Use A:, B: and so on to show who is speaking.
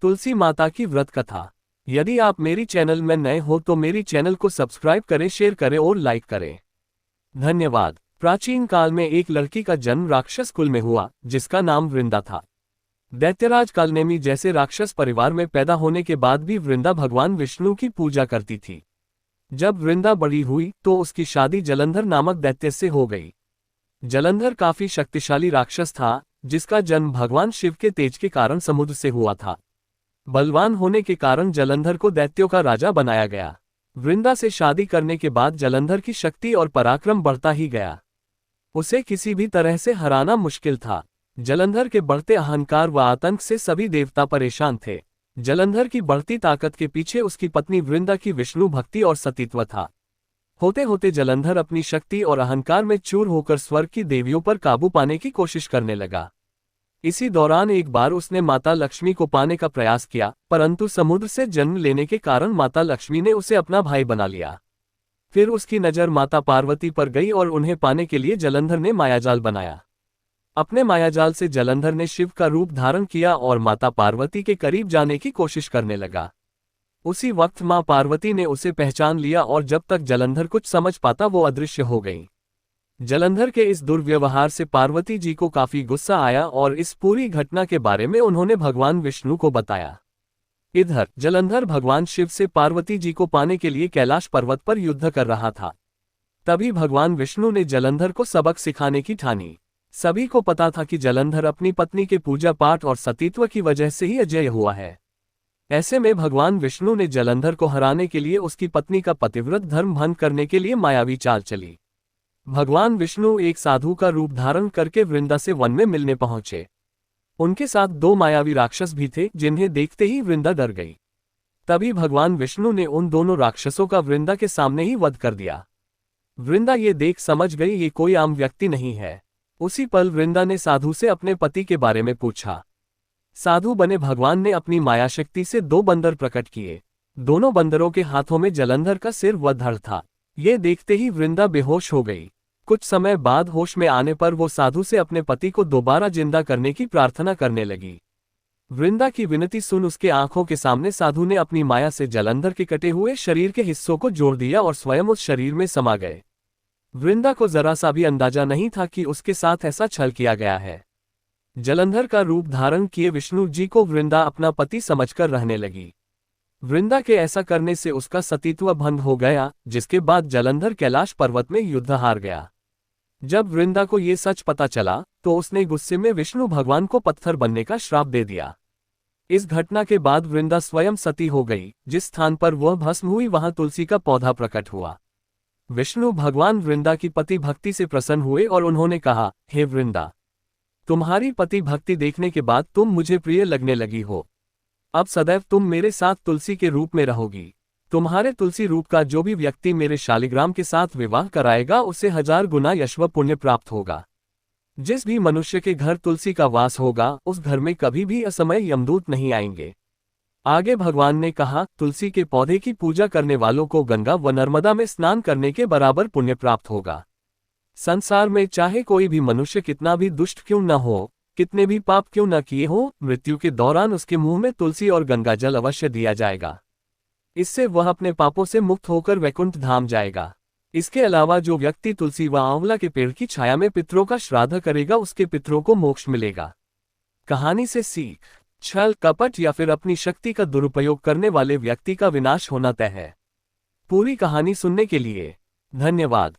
A: तुलसी माता की व्रत कथा। यदि आप मेरी चैनल में नए हो तो मेरी चैनल को सब्सक्राइब करें, शेयर करें और लाइक करें। धन्यवाद। प्राचीन काल में एक लड़की का जन्म राक्षस कुल में हुआ जिसका नाम वृंदा था। दैत्यराज कालनेमी जैसे राक्षस परिवार में पैदा होने के बाद भी वृंदा भगवान विष्णु की पूजा करती थी। जब वृंदा बड़ी हुई तो उसकी शादी जलंधर नामक दैत्य से हो गई। जलंधर काफी शक्तिशाली राक्षस था जिसका जन्म भगवान शिव के तेज के कारण समुद्र से हुआ था। बलवान होने के कारण जलंधर को दैत्यों का राजा बनाया गया। वृंदा से शादी करने के बाद जलंधर की शक्ति और पराक्रम बढ़ता ही गया। उसे किसी भी तरह से हराना मुश्किल था। जलंधर के बढ़ते अहंकार व आतंक से सभी देवता परेशान थे। जलंधर की बढ़ती ताकत के पीछे उसकी पत्नी वृंदा की विष्णु भक्ति और सतीत्व था। होते होते जलंधर अपनी शक्ति और अहंकार में चूर होकर स्वर्ग की देवियों पर काबू पाने की कोशिश करने लगा। इसी दौरान एक बार उसने माता लक्ष्मी को पाने का प्रयास किया, परंतु समुद्र से जन्म लेने के कारण माता लक्ष्मी ने उसे अपना भाई बना लिया। फिर उसकी नज़र माता पार्वती पर गई और उन्हें पाने के लिए जलंधर ने मायाजाल बनाया। अपने मायाजाल से जलंधर ने शिव का रूप धारण किया और माता पार्वती के करीब जाने की कोशिश करने लगा। उसी वक्त मां पार्वती ने उसे पहचान लिया और जब तक जलंधर कुछ समझ पाता वो अदृश्य हो गई। जलंधर के इस दुर्व्यवहार से पार्वती जी को काफी गुस्सा आया और इस पूरी घटना के बारे में उन्होंने भगवान विष्णु को बताया। इधर जलंधर भगवान शिव से पार्वती जी को पाने के लिए कैलाश पर्वत पर युद्ध कर रहा था। तभी भगवान विष्णु ने जलंधर को सबक सिखाने की ठानी। सभी को पता था कि जलंधर अपनी पत्नी के पूजा पाठ और सतीत्व की वजह से ही अजय हुआ है। ऐसे में भगवान विष्णु ने जलंधर को हराने के लिए उसकी पत्नी का पतिव्रत धर्म भंग करने के लिए मायावी चाल चली। भगवान विष्णु एक साधु का रूप धारण करके वृंदा से वन में मिलने पहुंचे। उनके साथ दो मायावी राक्षस भी थे जिन्हें देखते ही वृंदा डर गई। तभी भगवान विष्णु ने उन दोनों राक्षसों का वृंदा के सामने ही वध कर दिया। वृंदा ये देख समझ गई ये कोई आम व्यक्ति नहीं है। उसी पल वृंदा ने साधु से अपने पति के बारे में पूछा। साधु बने भगवान ने अपनी मायाशक्ति से दो बंदर प्रकट किए। दोनों बंदरों के हाथों में जलंधर का सिर व धड़ था। ये देखते ही वृंदा बेहोश हो गई। कुछ समय बाद होश में आने पर वो साधु से अपने पति को दोबारा जिंदा करने की प्रार्थना करने लगी। वृंदा की विनती सुन उसके आंखों के सामने साधु ने अपनी माया से जलंधर के कटे हुए शरीर के हिस्सों को जोड़ दिया और स्वयं उस शरीर में समा गए। वृंदा को जरा सा भी अंदाजा नहीं था कि उसके साथ ऐसा छल किया गया है। जलंधर का रूप धारण किए विष्णु जी को वृंदा अपना पति समझकर रहने लगी। वृंदा के ऐसा करने से उसका सतीत्व भंग हो गया, जिसके बाद जलंधर कैलाश पर्वत में युद्ध हार गया। जब वृंदा को ये सच पता चला तो उसने गुस्से में विष्णु भगवान को पत्थर बनने का श्राप दे दिया। इस घटना के बाद वृंदा स्वयं सती हो गई। जिस स्थान पर वह भस्म हुई वहां तुलसी का पौधा प्रकट हुआ। विष्णु भगवान वृंदा की पति भक्ति से प्रसन्न हुए और उन्होंने कहा, हे वृंदा, तुम्हारी पति भक्ति देखने के बाद तुम मुझे प्रिय लगने लगी हो। अब सदैव तुम मेरे साथ तुलसी के रूप में रहोगी। तुम्हारे तुलसी रूप का जो भी व्यक्ति मेरे शालिग्राम के साथ विवाह कराएगा उसे 1000 गुना यश व पुण्य प्राप्त होगा। जिस भी मनुष्य के घर तुलसी का वास होगा उस घर में कभी भी असमय यमदूत नहीं आएंगे। आगे भगवान ने कहा, तुलसी के पौधे की पूजा करने वालों को गंगा व नर्मदा में स्नान करने के बराबर पुण्य प्राप्त होगा। संसार में चाहे कोई भी मनुष्य कितना भी दुष्ट क्यों न हो, कितने भी पाप क्यों न किए हो, मृत्यु के दौरान उसके मुंह में तुलसी और गंगा जल अवश्य दिया जाएगा। इससे वह अपने पापों से मुक्त होकर वैकुंठ धाम जाएगा। इसके अलावा जो व्यक्ति तुलसी व आंवला के पेड़ की छाया में पितरों का श्राद्ध करेगा उसके पितरों को मोक्ष मिलेगा। कहानी से सीख, छल कपट या फिर अपनी शक्ति का दुरुपयोग करने वाले व्यक्ति का विनाश होना तय है। पूरी कहानी सुनने के लिए धन्यवाद।